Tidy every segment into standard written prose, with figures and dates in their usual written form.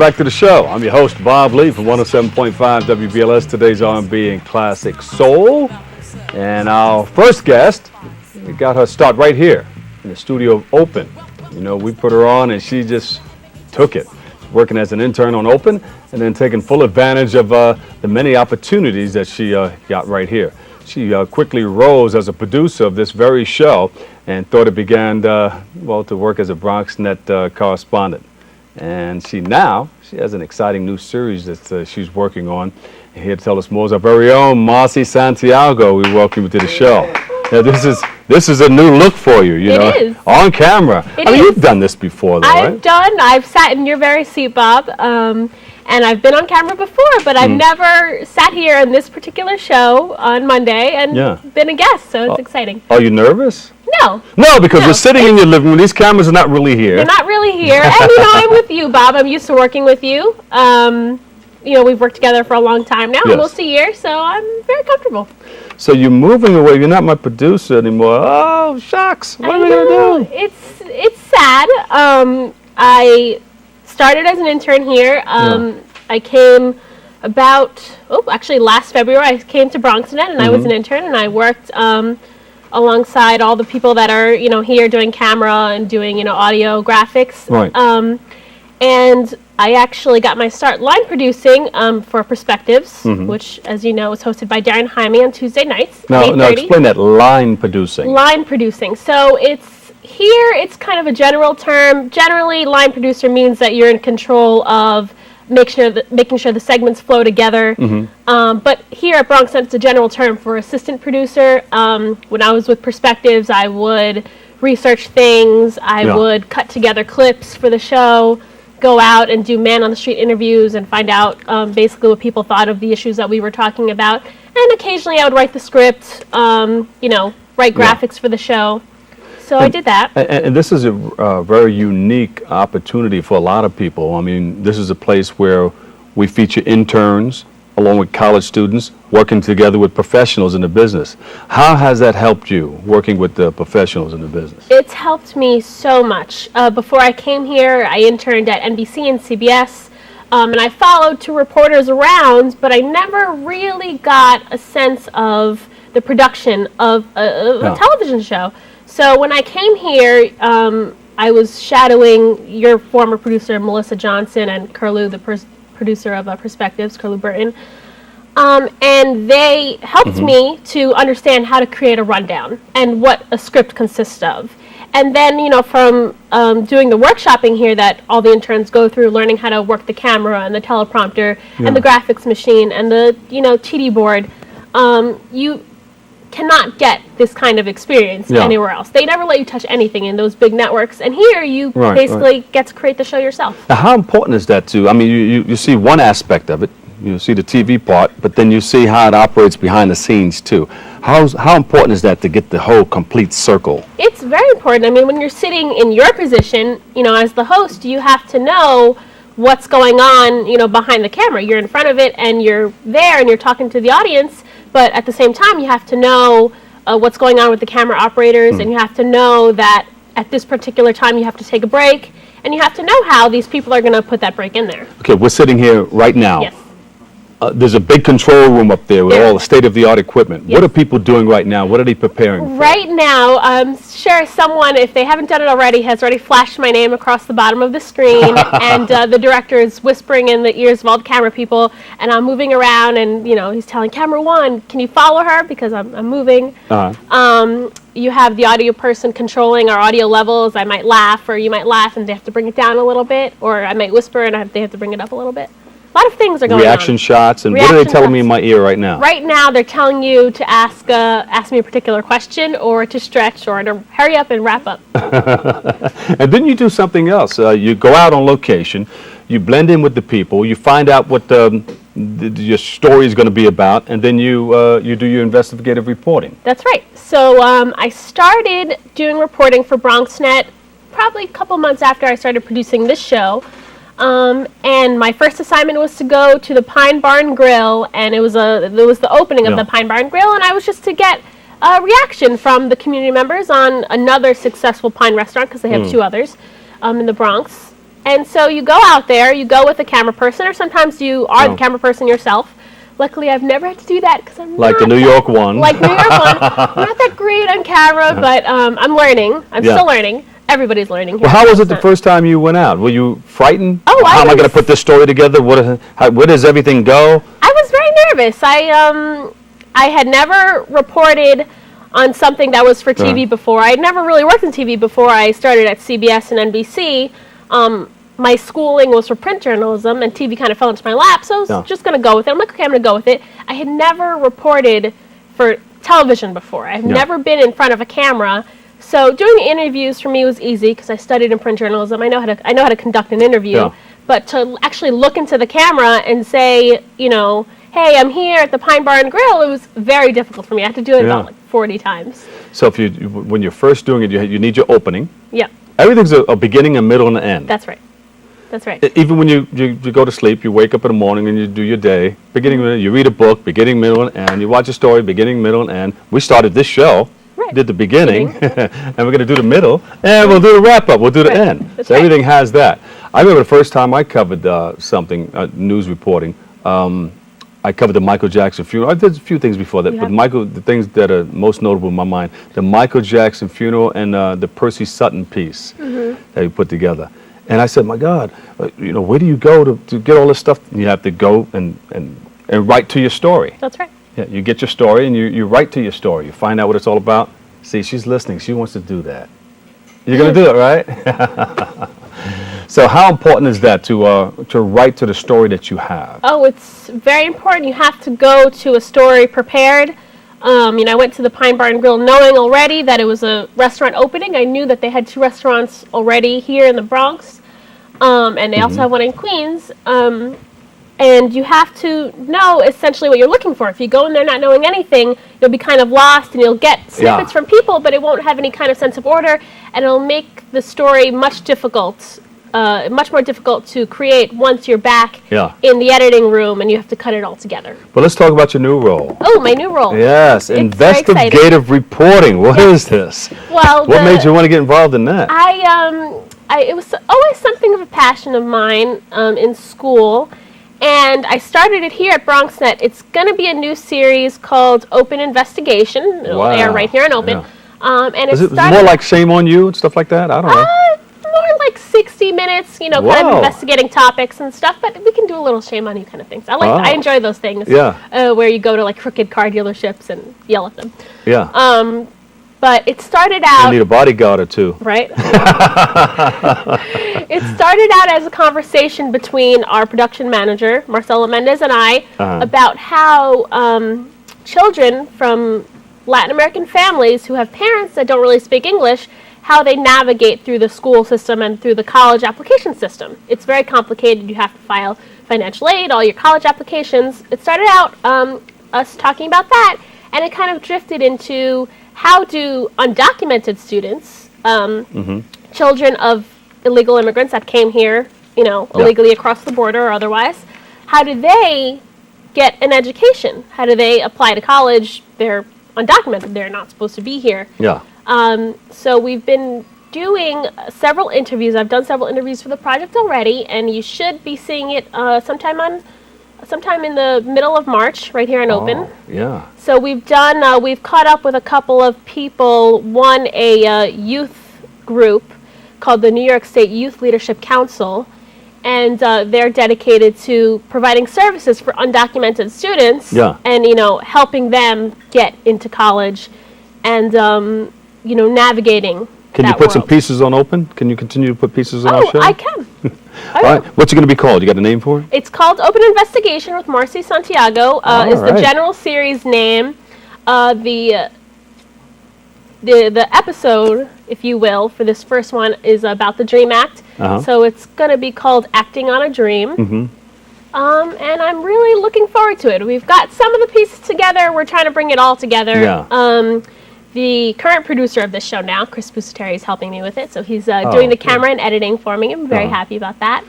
back to the show. I'm your host, Bob Lee from 107.5 WBLS. Today's R&B and Classic Soul. And our first guest, we got her start right here in the studio of Open. You know, we put her on and she just took it. Working as an intern on Open and then taking full advantage of the many opportunities that she got right here. She quickly rose as a producer of this very show and thought it began, to work as a BronxNet correspondent. And she has an exciting new series that she's working on. And here to tell us more is our very own Marci Santiago. We welcome you to the show. Now, this is a new look for you, you know, is. On camera. You've done this before, though, right? I've sat in your very seat, Bob, and I've been on camera before, but I've never sat here in this particular show on Monday and been a guest, so it's exciting. Are you nervous? No. No, because we're sitting in your living room. These cameras are not really here. They're not really here. And, I'm with you, Bob. I'm used to working with you. We've worked together for a long time now, almost a year, so I'm very comfortable. So you're moving away. You're not my producer anymore. Oh, shucks. What are we going to do? It's sad. I started as an intern here. I came last February, I came to BronxNet, and I was an intern, and I worked alongside all the people that are, here doing camera and doing, audio graphics. Right. And I actually got my start line producing for Perspectives, which, as you know, is hosted by Darren Jaime on Tuesday nights. Now explain that, line producing. Line producing. So it's kind of a general term. Generally, line producer means that you're in control of making sure the segments flow together. But here at BronxNet, it's a general term for assistant producer. When I was with Perspectives, I would research things. I would cut together clips for the show, go out and do man-on-the-street interviews and find out basically what people thought of the issues that we were talking about. And occasionally I would write the script, write graphics for the show. So I did that. And this is a very unique opportunity for a lot of people. I mean, this is a place where we feature interns along with college students working together with professionals in the business. How has that helped you, working with the professionals in the business? It's helped me so much. Before I came here, I interned at NBC and CBS, and I followed two reporters around, but I never really got a sense of the production of a television show. So when I came here, I was shadowing your former producer, Melissa Johnson, and Curlew, the producer of Perspectives, Curlew Burton. And they helped me to understand how to create a rundown and what a script consists of. And then, from doing the workshopping here that all the interns go through, learning how to work the camera and the teleprompter and the graphics machine and the, TD board, you cannot get this kind of experience anywhere else. They never let you touch anything in those big networks, and here you basically get to create the show yourself. Now, how important is that too? I mean, you see one aspect of it, you see the TV part, but then you see how it operates behind the scenes too. How important is that to get the whole complete circle? It's very important. I mean, when you're sitting in your position, as the host, you have to know what's going on, behind the camera. You're in front of it and you're there and you're talking to the audience, but at the same time, you have to know what's going on with the camera operators, and you have to know that at this particular time you have to take a break, and you have to know how these people are going to put that break in there. Okay, we're sitting here right now. Yes. There's a big control room up there with all the state-of-the-art equipment. Yes. What are people doing right now? What are they preparing for? Right now, I'm sure someone, if they haven't done it already, has already flashed my name across the bottom of the screen, and the director is whispering in the ears of all the camera people, and I'm moving around, and he's telling camera one, can you follow her, because I'm moving. You have the audio person controlling our audio levels. I might laugh, or you might laugh, and they have to bring it down a little bit, or I might whisper, and they have to bring it up a little bit. A lot of things are going on. Reaction shots, and what are they telling me in my ear right now? Right now, they're telling you to ask me a particular question, or to stretch, or to hurry up and wrap up. And then you do something else. You go out on location, you blend in with the people, you find out what your story is going to be about, and then you do your investigative reporting. That's right. So I started doing reporting for BronxNet probably a couple months after I started producing this show. And my first assignment was to go to the Pine Barn Grill, and it was the opening of the Pine Barn Grill, and I was just to get a reaction from the community members on another successful Pine restaurant, because they have two others in the Bronx. And so you go out there, you go with a camera person, or sometimes you are the camera person yourself. Luckily, I've never had to do that because I'm like the New York one. Like New York one. I'm not that great on camera, but I'm learning. I'm still learning. Everybody's learning here. Well, how was it the first time you went out? Were you frightened? Oh, how am I going to put this story together? Where does everything go? I was very nervous. I had never reported on something that was for TV before. I had never really worked in TV before I started at CBS and NBC. My schooling was for print journalism, and TV kind of fell into my lap, so I was just going to go with it. I'm like, okay, I'm going to go with it. I had never reported for television before. I've never been in front of a camera, so doing interviews for me was easy because I studied in print journalism. I know how to conduct an interview, but to actually look into the camera and say, you know, hey, I'm here at the Pine Bar and Grill, it was very difficult for me. I had to do it about like 40 times. So when you're first doing it, you need your opening. Yeah. Everything's a beginning, a middle, and an end. That's right. That's right. Even when you go to sleep, you wake up in the morning and you do your day. Beginning, you read a book, beginning, middle, and end. You watch a story, beginning, middle, and end. We started this show, did the beginning, and we're going to do the middle, and we'll do the wrap-up. We'll do the end. So everything has that. I remember the first time I covered something, news reporting. I covered the Michael Jackson funeral. I did a few things before that, but the things that are most notable in my mind, the Michael Jackson funeral and the Percy Sutton piece that we put together. And I said, my God, where do you go to get all this stuff? You have to go and write to your story. That's right. Yeah, you get your story and you write to your story. You find out what it's all about. See, she's listening. She wants to do that. You're going to do it, right? So how important is that to write to the story that you have? Oh, it's very important. You have to go to a story prepared. I went to the Pine Bar and Grill knowing already that it was a restaurant opening. I knew that they had 2 restaurants already here in the Bronx, and they also have one in Queens. And you have to know essentially what you're looking for. If you go in there not knowing anything, you'll be kind of lost, and you'll get snippets from people, but it won't have any kind of sense of order, and it'll make the story much more difficult to create once you're back in the editing room and you have to cut it all together. But let's talk about your new role. Oh, my new role. Yes, investigative reporting. What is this? Well, what made you want to get involved in that? It was always something of a passion of mine in school, and I started it here at BronxNet. It's going to be a new series called Open Investigation. It'll air right here on Open. And is it more like Shame on You and stuff like that? I don't know. More like 60 minutes, kind of investigating topics and stuff, but we can do a little Shame on You kind of things. I enjoy those things. Where you go to like crooked car dealerships and yell at them. Yeah. But it started out... You need a bodyguard or two. Right. It started out as a conversation between our production manager, Marcela Mendez, and I about how children from Latin American families who have parents that don't really speak English, how they navigate through the school system and through the college application system. It's very complicated. You have to file financial aid, all your college applications. It started out us talking about that, and it kind of drifted into how do undocumented students, children of illegal immigrants that came here, illegally across the border or otherwise, how do they get an education? How do they apply to college? They're undocumented. They're not supposed to be here. Yeah. So we've been doing several interviews. I've done several interviews for the project already, and you should be seeing it sometime in the middle of March, right here in Open. Yeah. So we've caught up with a couple of people. One, a youth group called the New York State Youth Leadership Council, and they're dedicated to providing services for undocumented students. And helping them get into college, and navigating. Can you put some pieces on Open? Can you continue to put pieces on our show? Oh, I can. All right. What's it going to be called? You got a name for it? It's called Open Investigation with Marci Santiago. Is the general series name. The episode, if you will, for this first one is about the DREAM Act. So it's going to be called Acting on a Dream. And I'm really looking forward to it. We've got some of the pieces together. We're trying to bring it all together. The current producer of this show now, Chris Busateri, is helping me with it. So he's doing the camera and editing for me. I'm very happy about that.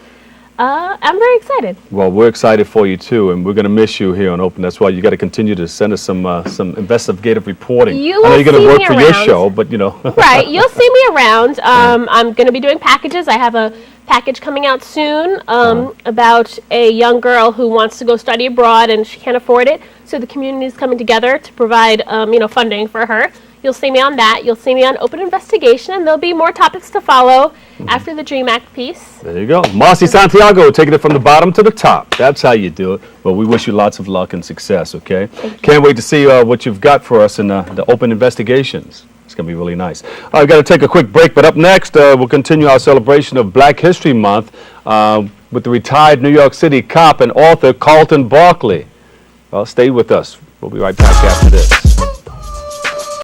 I'm very excited. Well, we're excited for you too, and we're going to miss you here on Open. That's why you got to continue to send us some investigative reporting. I know you're going to work for your show, but Right, you'll see me around. I'm going to be doing packages. I have a package coming out soon about a young girl who wants to go study abroad and she can't afford it. So the community is coming together to provide, funding for her. You'll see me on that. You'll see me on Open Investigation, and there'll be more topics to follow after the DREAM Act piece. There you go. Marci Santiago, taking it from the bottom to the top. That's how you do it. Well, we wish you lots of luck and success, okay? Can't wait to see what you've got for us in the Open Investigations. It's going to be really nice. I've got to take a quick break, but up next, we'll continue our celebration of Black History Month with the retired New York City cop and author Carlton Barkley. Well, stay with us. We'll be right back after this.